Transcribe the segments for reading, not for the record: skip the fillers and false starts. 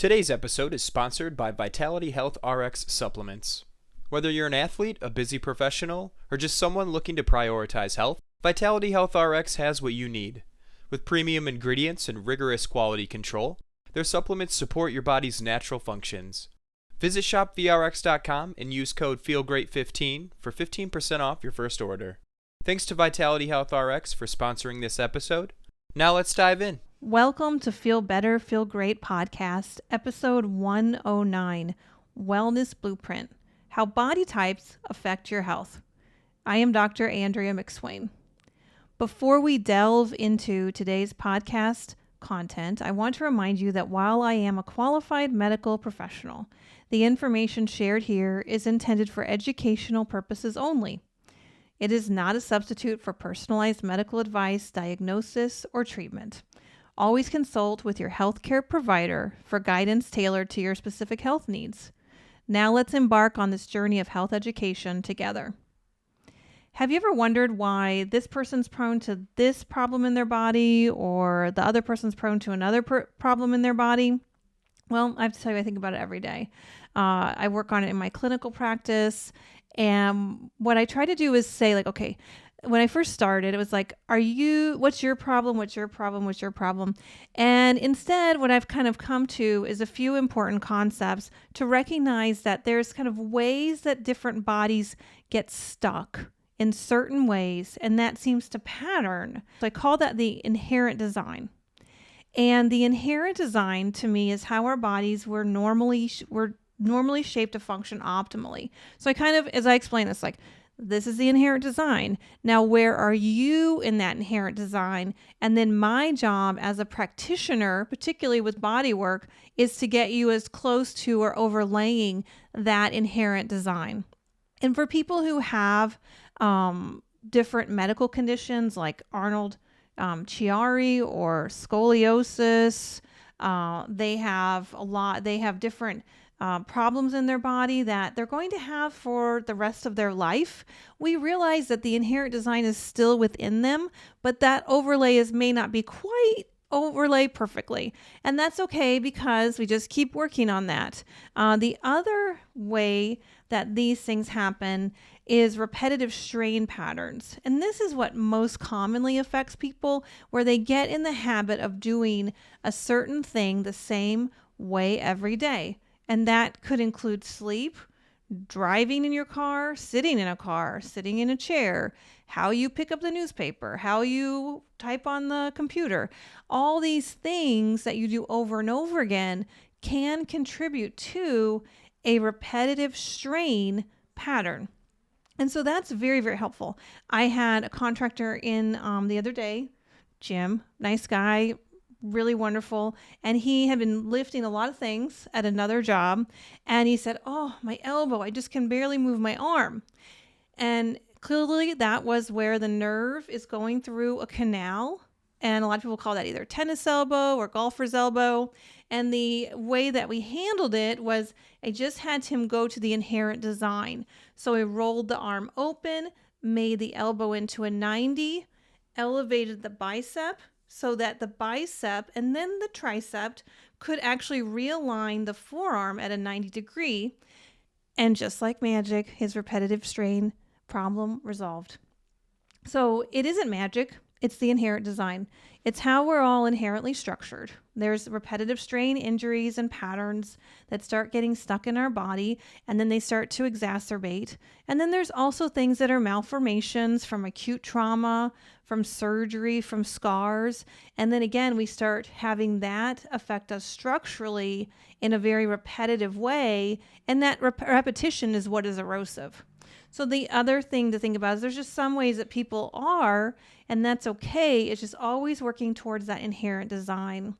Today's episode is sponsored by Vitality Health RX Supplements. Whether you're an athlete, a busy professional, or just someone looking to prioritize health, Vitality Health RX has what you need. With premium ingredients and rigorous quality control, their supplements support your body's natural functions. Visit shopvrx.com and use code FEELGREAT15 for 15% off your first order. Thanks to Vitality Health RX for sponsoring this episode. Now let's dive in. Welcome to Feel Better, Feel Great podcast, episode 109, Wellness Blueprint, How Body Types Affect Your Health. I am Dr. Andrea McSwain. Before we delve into today's podcast content, I want to remind you that while I am a qualified medical professional, the information shared here is intended for educational purposes only. It is not a substitute for personalized medical advice, diagnosis, or treatment. Always consult with your healthcare provider for guidance tailored to your specific health needs. Now let's embark on this journey of health education together. Have you ever wondered why this person's prone to this problem in their body or the other person's prone to another problem in their body? Well, I have to tell you, I think about it every day. I work on it in my clinical practice. And what I try to do is say, like, okay, when I first started, it was like, what's your problem? What's your problem? What's your problem? And instead, what I've kind of come to is a few important concepts to recognize that there's kind of ways that different bodies get stuck in certain ways, and that seems to pattern. So I call that the inherent design. And the inherent design to me is how our bodies were normally shaped to function optimally. So I kind of, as I explain this, like, this is the inherent design. Now, where are you in that inherent design? And then my job as a practitioner, particularly with body work, is to get you as close to or overlaying that inherent design. And for people who have different medical conditions like Arnold Chiari or scoliosis, they have different problems in their body that they're going to have for the rest of their life. We realize that the inherent design is still within them, but that overlay may not be quite overlay perfectly. And that's okay because we just keep working on that. The other way that these things happen is repetitive strain patterns. And this is what most commonly affects people, where they get in the habit of doing a certain thing the same way every day. And that could include sleep, driving in your car, sitting in a car, sitting in a chair, how you pick up the newspaper, how you type on the computer. All these things that you do over and over again can contribute to a repetitive strain pattern. And so that's very, very helpful. I had a contractor in the other day, Jim, nice guy, really wonderful. And he had been lifting a lot of things at another job. And he said, oh, my elbow, I just can barely move my arm. And clearly that was where the nerve is going through a canal. And a lot of people call that either tennis elbow or golfer's elbow. And the way that we handled it was I just had him go to the inherent design. So I rolled the arm open, made the elbow into a 90, elevated the bicep so that the bicep and then the tricep could actually realign the forearm at a 90 degree. And just like magic, his repetitive strain problem resolved. So it isn't magic. It's the inherent design. It's how we're all inherently structured. There's repetitive strain injuries and patterns that start getting stuck in our body, and then they start to exacerbate. And then there's also things that are malformations from acute trauma, from surgery, from scars. And then again, we start having that affect us structurally in a very repetitive way. And that repetition is what is erosive. So the other thing to think about is there's just some ways that people are, and that's okay. It's just always working towards that inherent design.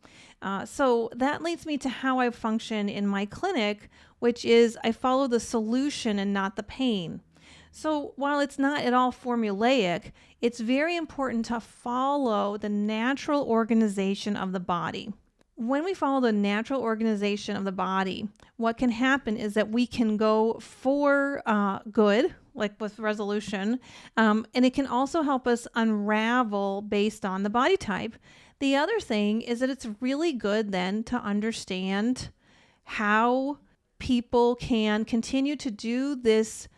So that leads me to how I function in my clinic, which is I follow the solution and not the pain. So while it's not at all formulaic, it's very important to follow the natural organization of the body. When we follow the natural organization of the body, what can happen is that we can go for good, like with resolution, and it can also help us unravel based on the body type. The other thing is that it's really good then to understand how people can continue to do this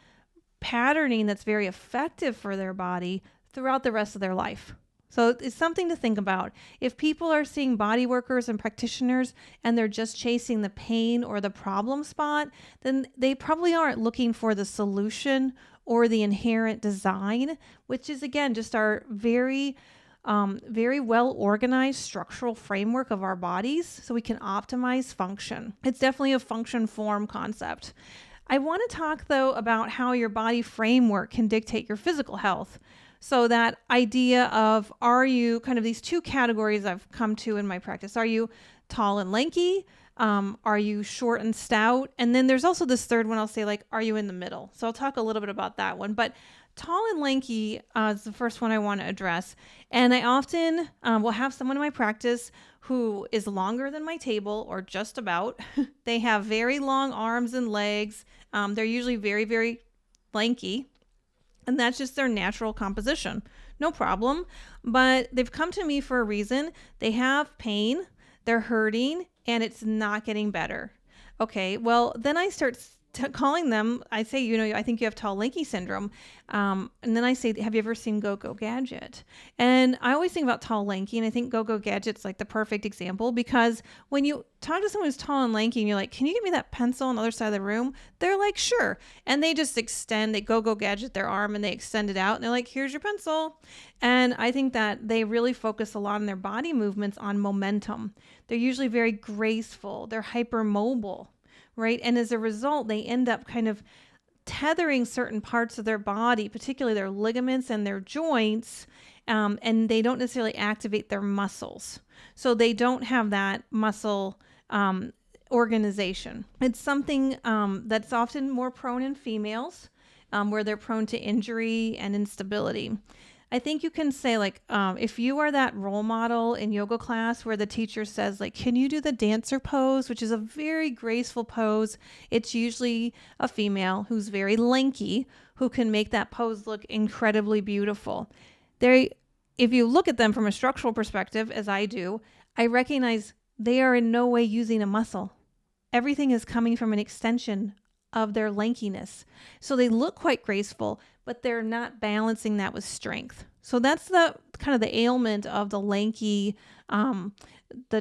patterning that's very effective for their body throughout the rest of their life. So it's something to think about. If people are seeing body workers and practitioners and they're just chasing the pain or the problem spot, then they probably aren't looking for the solution or the inherent design, which is, again, just our very well organized structural framework of our bodies so we can optimize function. It's definitely a function form concept. I want to talk, though, about how your body framework can dictate your physical health. So that idea of, are you kind of these two categories I've come to in my practice? Are you tall and lanky? Are you short and stout? And then there's also this third one, I'll say, like, are you in the middle? So I'll talk a little bit about that one. But tall and lanky is the first one I want to address. And I often will have someone in my practice who is longer than my table, or just about. They have very long arms and legs. They're usually very, very lanky. And that's just their natural composition. No problem. But they've come to me for a reason. They have pain, they're hurting, and it's not getting better. Okay, well, then I start calling them. I say, I think you have tall lanky syndrome. And then I say, have you ever seen Go-Go Gadget? And I always think about tall lanky, and I think Go-Go Gadget's like the perfect example, because when you talk to someone who's tall and lanky and you're like, can you give me that pencil on the other side of the room? They're like, sure. And they just they Go-Go Gadget their arm and they extend it out and they're like, here's your pencil. And I think that they really focus a lot on their body movements on momentum. They're usually very graceful. They're hypermobile. Right. And as a result, they end up kind of tethering certain parts of their body, particularly their ligaments and their joints, and they don't necessarily activate their muscles. So they don't have that muscle organization. It's something that's often more prone in females, where they're prone to injury and instability. I think you can say, like, if you are that role model in yoga class where the teacher says, like, can you do the dancer pose, which is a very graceful pose? It's usually a female who's very lanky who can make that pose look incredibly beautiful. If you look at them from a structural perspective, as I do, I recognize they are in no way using a muscle. Everything is coming from an extension of their lankiness. So they look quite graceful, but they're not balancing that with strength. So that's the kind of the ailment of the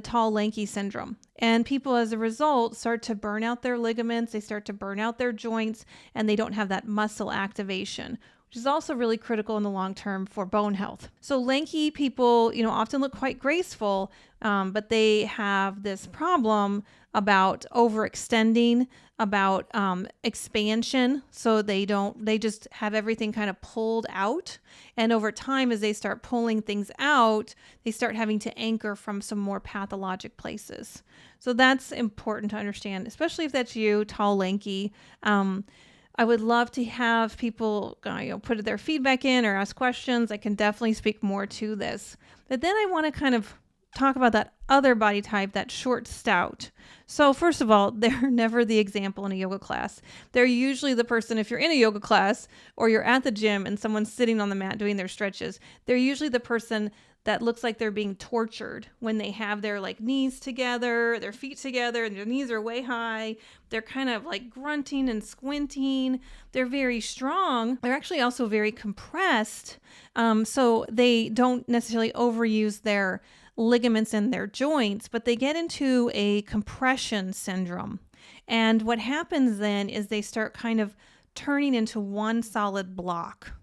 tall lanky syndrome. And people, as a result, start to burn out their ligaments, they start to burn out their joints, and they don't have that muscle activation, which is also really critical in the long term for bone health. So lanky people, often look quite graceful, but they have this problem about overextending, about expansion. So they just have everything kind of pulled out. And over time, as they start pulling things out, they start having to anchor from some more pathologic places. So that's important to understand, especially if that's you, tall, lanky. I would love to have people put their feedback in or ask questions. I can definitely speak more to this. But then I want to kind of talk about that other body type, that short stout. So first of all, they're never the example in a yoga class. They're usually the person, if you're in a yoga class or you're at the gym and someone's sitting on the mat doing their stretches, they're usually the person that looks like they're being tortured when they have their knees together, their feet together, and their knees are way high. They're kind of like grunting and squinting. They're very strong. They're actually also very compressed. So they don't necessarily overuse their ligaments in their joints, but they get into a compression syndrome. And what happens then is they start kind of turning into one solid block.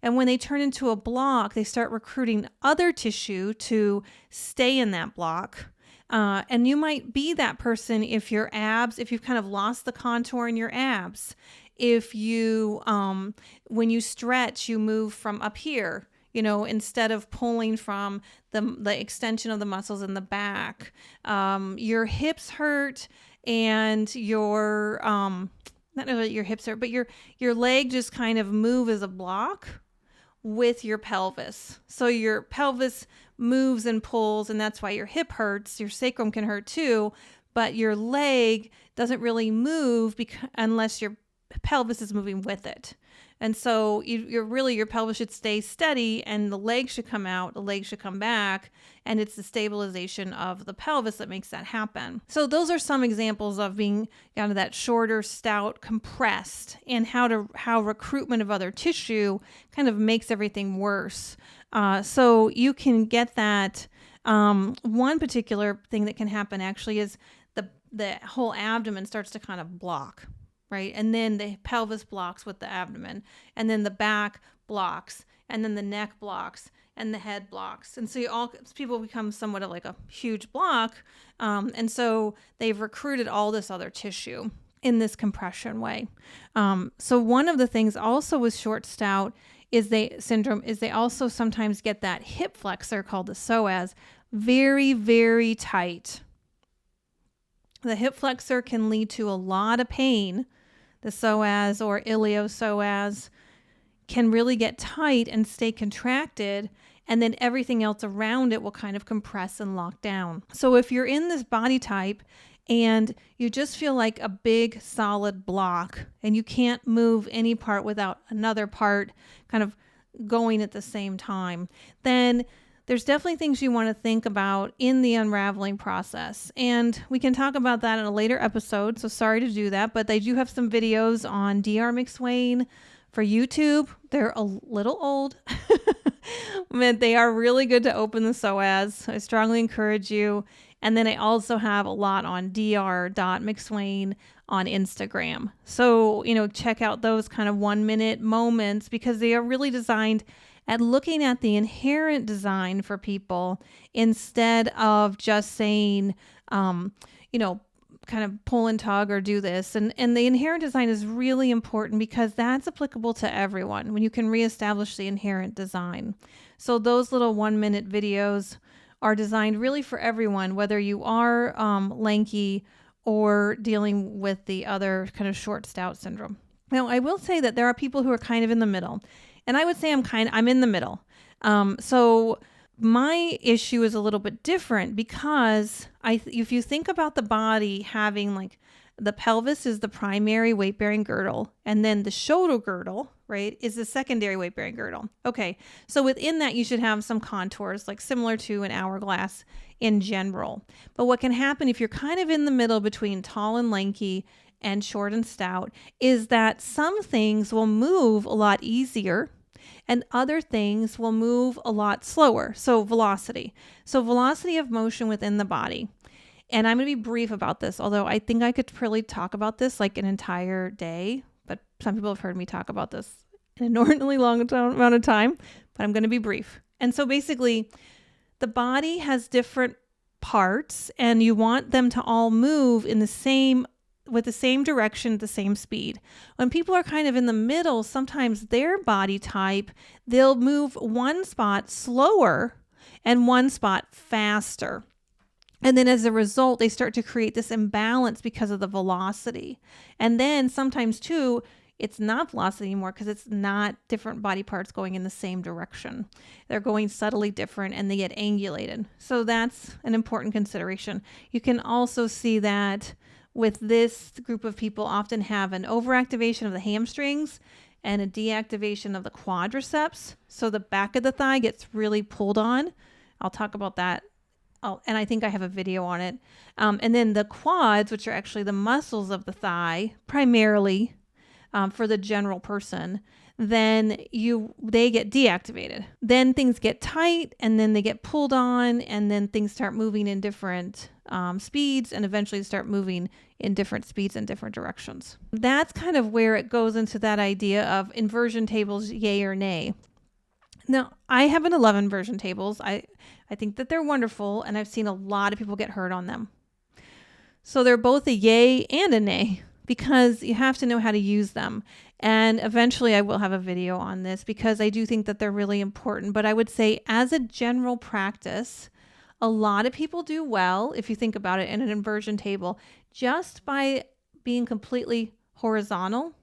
And when they turn into a block, they start recruiting other tissue to stay in that block. And you might be that person if you've kind of lost the contour in your abs. If you, when you stretch, you move from up here, instead of pulling from the extension of the muscles in the back. Your hips hurt and your, not really your hips hurt, but your leg just kind of move as a block with your pelvis. So your pelvis moves and pulls, and that's why your hip hurts. Your sacrum can hurt too, but your leg doesn't really move unless your pelvis is moving with it. And so your pelvis should stay steady and the legs should come out, the legs should come back, and it's the stabilization of the pelvis that makes that happen. So those are some examples of being kind of that shorter, stout, compressed, and how recruitment of other tissue kind of makes everything worse. So you can get that. One particular thing that can happen actually is the whole abdomen starts to kind of block. Right. And then the pelvis blocks with the abdomen, and then the back blocks, and then the neck blocks, and the head blocks. And so people become somewhat of like a huge block. And so they've recruited all this other tissue in this compression way. So one of the things also with short stout syndrome is they also sometimes get that hip flexor called the psoas very, very tight. The hip flexor can lead to a lot of pain. The psoas or iliopsoas can really get tight and stay contracted, and then everything else around it will kind of compress and lock down. So if you're in this body type and you just feel like a big solid block and you can't move any part without another part kind of going at the same time, then there's definitely things you want to think about in the unraveling process. And we can talk about that in a later episode, so sorry to do that, but they do have some videos on Dr. McSwain for YouTube. They're a little old, but they are really good to open the psoas. I strongly encourage you. And then I also have a lot on dr.mcswain on Instagram. So, check out those kind of 1-minute moments because they are really designed at looking at the inherent design for people instead of just saying, kind of pull and tug or do this. And the inherent design is really important because that's applicable to everyone when you can reestablish the inherent design. So those little 1-minute videos are designed really for everyone, whether you are lanky or dealing with the other kind of short stout syndrome. Now, I will say that there are people who are kind of in the middle. And I would say I'm in the middle. So my issue is a little bit different because if you think about the body having like the pelvis is the primary weight-bearing girdle, and then the shoulder girdle, right, is the secondary weight-bearing girdle. Okay, so within that you should have some contours like similar to an hourglass in general. But what can happen if you're kind of in the middle between tall and lanky and short and stout is that some things will move a lot easier and other things will move a lot slower. So velocity of motion within the body. And I'm going to be brief about this, although I think I could really talk about this like an entire day, but some people have heard me talk about this in an inordinately long amount of time, but I'm going to be brief. And so basically the body has different parts and you want them to all move with the same direction at the same speed. When people are kind of in the middle, sometimes their body type, they'll move one spot slower and one spot faster. And then as a result, they start to create this imbalance because of the velocity. And then sometimes too, it's not velocity anymore because it's not different body parts going in the same direction. They're going subtly different and they get angulated. So that's an important consideration. You can also see that with this group of people often have an overactivation of the hamstrings and a deactivation of the quadriceps. So the back of the thigh gets really pulled on. I'll talk about that. Oh, and I think I have a video on it. And then the quads, which are actually the muscles of the thigh, primarily for the general person, then they get deactivated. Then things get tight and then they get pulled on and then things start moving in different speeds and eventually start moving in different speeds in different directions. That's kind of where it goes into that idea of inversion tables, yay or nay. Now, I have an 11 inversion tables. I think that they're wonderful and I've seen a lot of people get hurt on them. So they're both a yay and a nay because you have to know how to use them. And eventually I will have a video on this because I do think that they're really important. But I would say as a general practice, a lot of people do well, if you think about it, in an inversion table just by being completely horizontal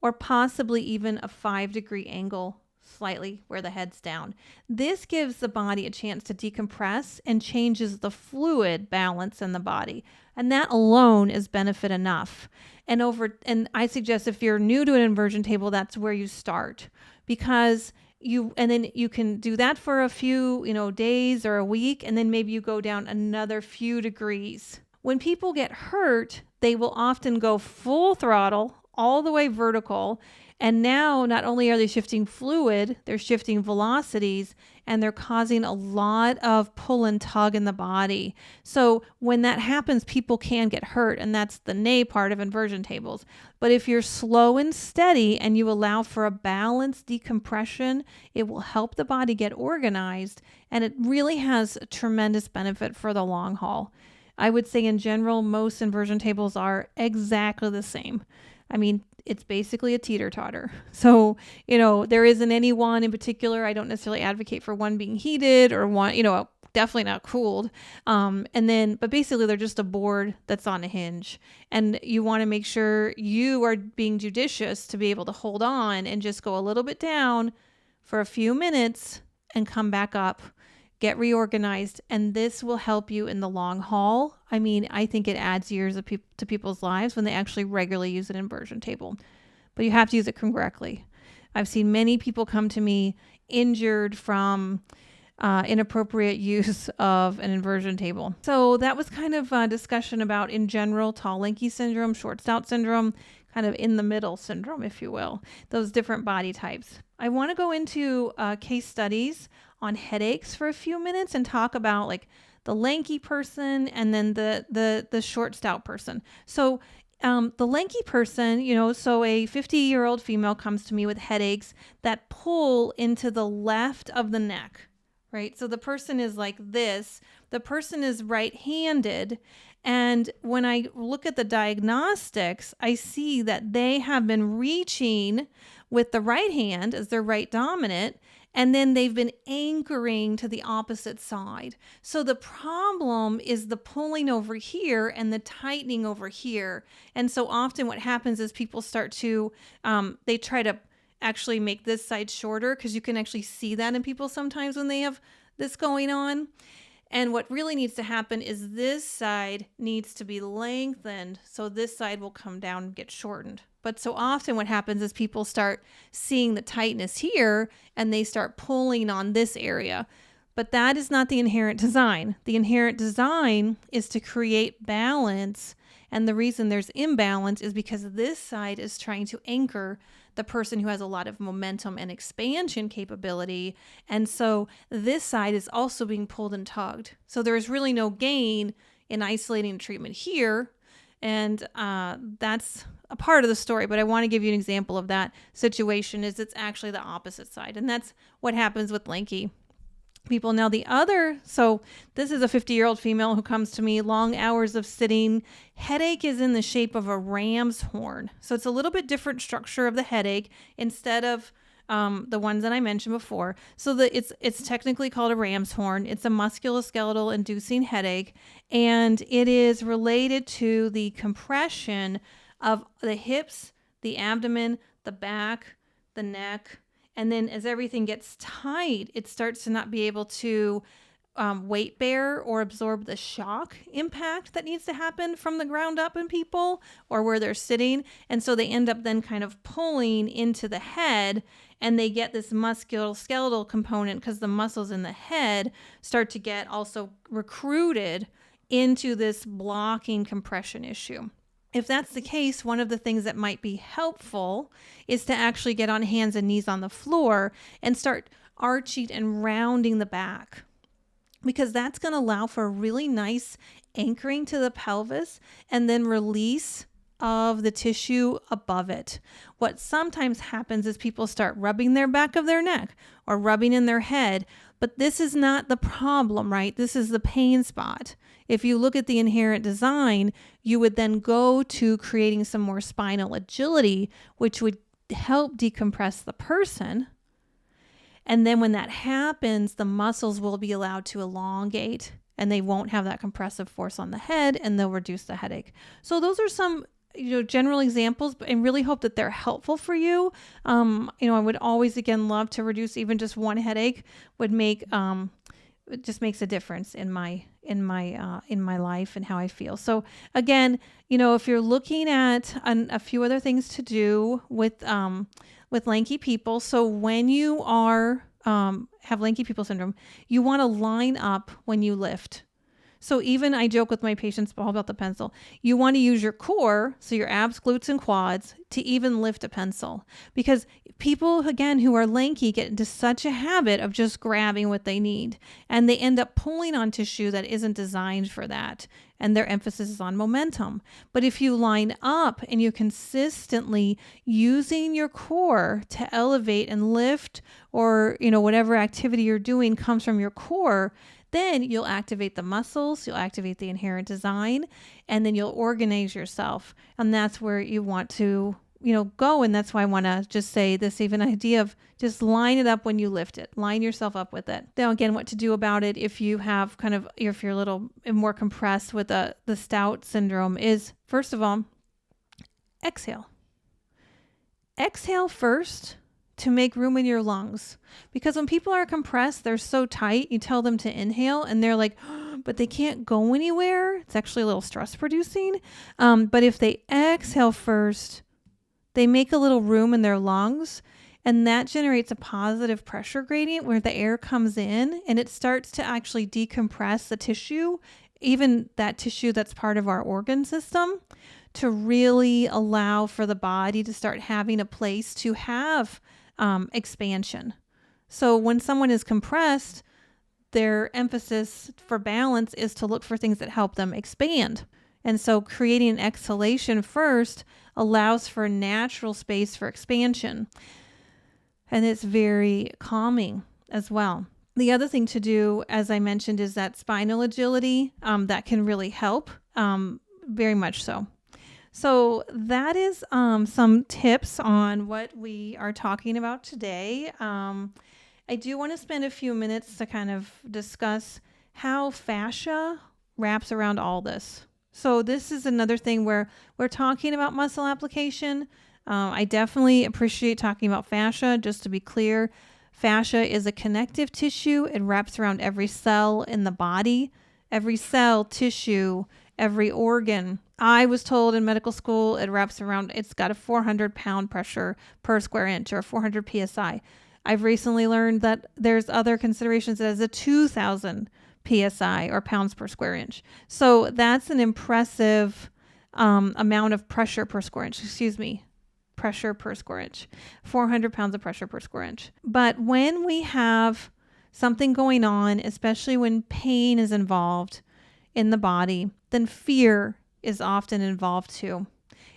or possibly even a 5-degree angle slightly where the head's down. This gives the body a chance to decompress and changes the fluid balance in the body. And that alone is benefit enough. And I suggest if you're new to an inversion table, that's where you start, because then you can do that for a few, days or a week, and then maybe you go down another few degrees. When people get hurt, they will often go full throttle all the way vertical. And now not only are they shifting fluid, they're shifting velocities, and they're causing a lot of pull and tug in the body. So when that happens, people can get hurt, and that's the nay part of inversion tables. But if you're slow and steady and you allow for a balanced decompression, it will help the body get organized, and it really has a tremendous benefit for the long haul. I would say in general, most inversion tables are exactly the same. I mean, it's basically a teeter-totter. So, there isn't any one in particular. I don't necessarily advocate for one being heated or one, definitely not cooled. But basically they're just a board that's on a hinge. And you want to make sure you are being judicious to be able to hold on and just go a little bit down for a few minutes and come back up. Get reorganized, and this will help you in the long haul. I mean, I think it adds years to people's lives when they actually regularly use an inversion table. But you have to use it correctly. I've seen many people come to me injured from inappropriate use of an inversion table. So that was kind of a discussion about, in general, tall, lanky syndrome, short, stout syndrome, kind of in the middle syndrome, if you will, those different body types. I want to go into case studies on headaches for a few minutes and talk about like the lanky person and then the short, stout person. So the lanky person, so a 50-year-old female comes to me with headaches that pull into the left of the neck, right? So the person is like this. The person is right-handed. And when I look at the diagnostics, I see that they have been reaching with the right hand as their right dominant, and then they've been anchoring to the opposite side. So the problem is the pulling over here and the tightening over here. And so often what happens is people start to, they try to actually make this side shorter, because you can actually see that in people sometimes when they have this going on. And what really needs to happen is this side needs to be lengthened, so this side will come down and get shortened. But so often what happens is people start seeing the tightness here and they start pulling on this area. But that is not the inherent design. The inherent design is to create balance. And the reason there's imbalance is because this side is trying to anchor the person who has a lot of momentum and expansion capability. And so this side is also being pulled and tugged. So there is really no gain in isolating treatment here. And that's a part of the story. But I want to give you an example of that situation. Is it's actually the opposite side. And that's what happens with lanky people. Now so this is a 50-year-old female who comes to me, long hours of sitting. Headache is in the shape of a ram's horn. So it's a little bit different structure of the headache instead of the ones that I mentioned before. So it's technically called a ram's horn. It's a musculoskeletal inducing headache, and it is related to the compression of the hips, the abdomen, the back, the neck. And then as everything gets tight, it starts to not be able to weight bear or absorb the shock impact that needs to happen from the ground up in people or where they're sitting. And so they end up then kind of pulling into the head, and they get this musculoskeletal component because the muscles in the head start to get also recruited into this blocking compression issue. If that's the case, one of the things that might be helpful is to actually get on hands and knees on the floor and start arching and rounding the back, because that's going to allow for a really nice anchoring to the pelvis and then release of the tissue above it. What sometimes happens is people start rubbing their back of their neck or rubbing in their head, but this is not the problem, right? This is the pain spot. If you look at the inherent design, you would then go to creating some more spinal agility, which would help decompress the person. And then when that happens, the muscles will be allowed to elongate, and they won't have that compressive force on the head, and they'll reduce the headache. So those are some general examples, and really hope that they're helpful for you. I would always, again, love to reduce even just one headache would make, it just makes a difference in my life and how I feel. So again, if you're looking at a few other things to do with lanky people. So when you are, have lanky people syndrome, you want to line up when you lift. So even I joke with my patients all about the pencil. You want to use your core, so your abs, glutes, and quads, to even lift a pencil. Because people, again, who are lanky get into such a habit of just grabbing what they need. And they end up pulling on tissue that isn't designed for that. And their emphasis is on momentum. But if you line up and you consistently using your core to elevate and lift, or whatever activity you're doing comes from your core, then you'll activate the muscles, you'll activate the inherent design, and then you'll organize yourself. And that's where you want to, go. And that's why I want to just say this even idea of just line it up when you lift it, line yourself up with it. Now, again, what to do about it if you have if you're a little more compressed with the Stout syndrome is, first of all, exhale. Exhale first to make room in your lungs. Because when people are compressed, they're so tight, you tell them to inhale and they're like, oh, but they can't go anywhere. It's actually a little stress producing. But if they exhale first, they make a little room in their lungs, and that generates a positive pressure gradient where the air comes in and it starts to actually decompress the tissue, even that tissue that's part of our organ system, to really allow for the body to start having a place to have expansion. So when someone is compressed, their emphasis for balance is to look for things that help them expand. And so creating an exhalation first allows for natural space for expansion. And it's very calming as well. The other thing to do, as I mentioned, is that spinal agility that can really help, very much so. So that is some tips on what we are talking about today. I do want to spend a few minutes to kind of discuss how fascia wraps around all this. So this is another thing where we're talking about muscle application. I definitely appreciate talking about fascia. Just to be clear, fascia is a connective tissue. It wraps around every cell in the body, every cell, tissue, every organ. I was told in medical school it wraps around, it's got a 400 pound pressure per square inch, or 400 PSI. I've recently learned that there's other considerations as a 2,000 PSI, or pounds per square inch. So that's an impressive amount of pressure per square inch, pressure per square inch, 400 pounds of pressure per square inch. But when we have something going on, especially when pain is involved in the body, then fear is often involved too,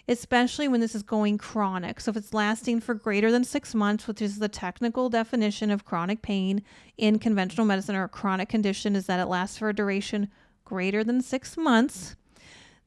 especially when this is going chronic. So if it's lasting for greater than 6 months, which is the technical definition of chronic pain in conventional medicine, or a chronic condition is that it lasts for a duration greater than 6 months.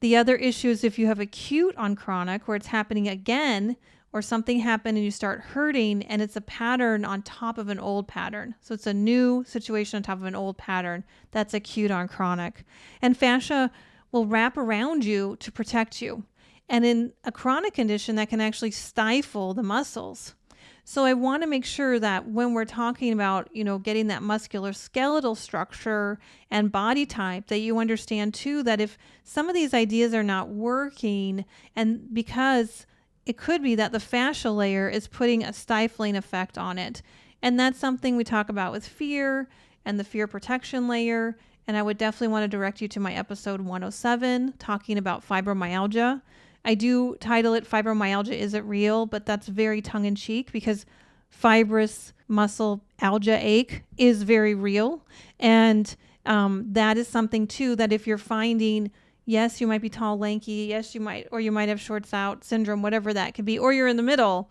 The other issue is if you have acute on chronic, where it's happening again, or something happened and you start hurting and it's a pattern on top of an old pattern. So it's a new situation on top of an old pattern. That's acute on chronic. And fascia will wrap around you to protect you. And in a chronic condition, that can actually stifle the muscles. So I want to make sure that when we're talking about, getting that muscular skeletal structure and body type, that you understand too, that if some of these ideas are not working, and because it could be that the fascial layer is putting a stifling effect on it. And that's something we talk about with fear and the fear protection layer. And I would definitely want to direct you to my episode 107, talking about fibromyalgia. I do title it Fibromyalgia Isn't Real, but that's very tongue-in-cheek, because fibrous muscle algia ache is very real. And that is something too, that if you're finding, yes, you might be tall, lanky, yes, you might have shorts out syndrome, whatever that could be, or you're in the middle,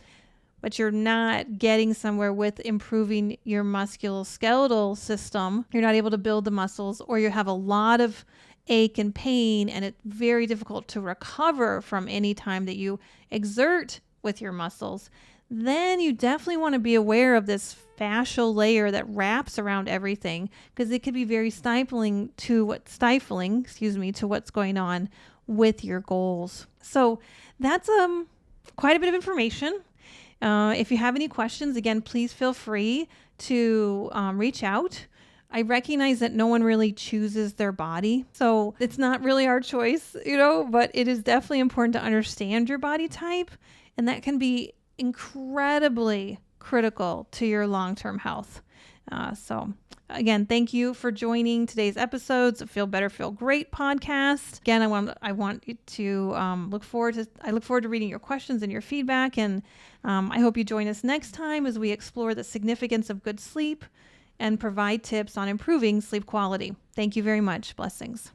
but you're not getting somewhere with improving your musculoskeletal system. You're not able to build the muscles, or you have a lot of ache and pain, and it's very difficult to recover from any time that you exert with your muscles. Then you definitely want to be aware of this fascial layer that wraps around everything, because it could be very stifling to what's going on with your goals. So that's quite a bit of information. If you have any questions, again, please feel free to reach out. I recognize that no one really chooses their body, so it's not really our choice, but it is definitely important to understand your body type, and that can be incredibly critical to your long-term health. So again, thank you for joining today's episodes of Feel Better, Feel Great podcast. Again, I want you to look forward to reading your questions and your feedback, and I hope you join us next time as we explore the significance of good sleep and provide tips on improving sleep quality. Thank you very much. Blessings.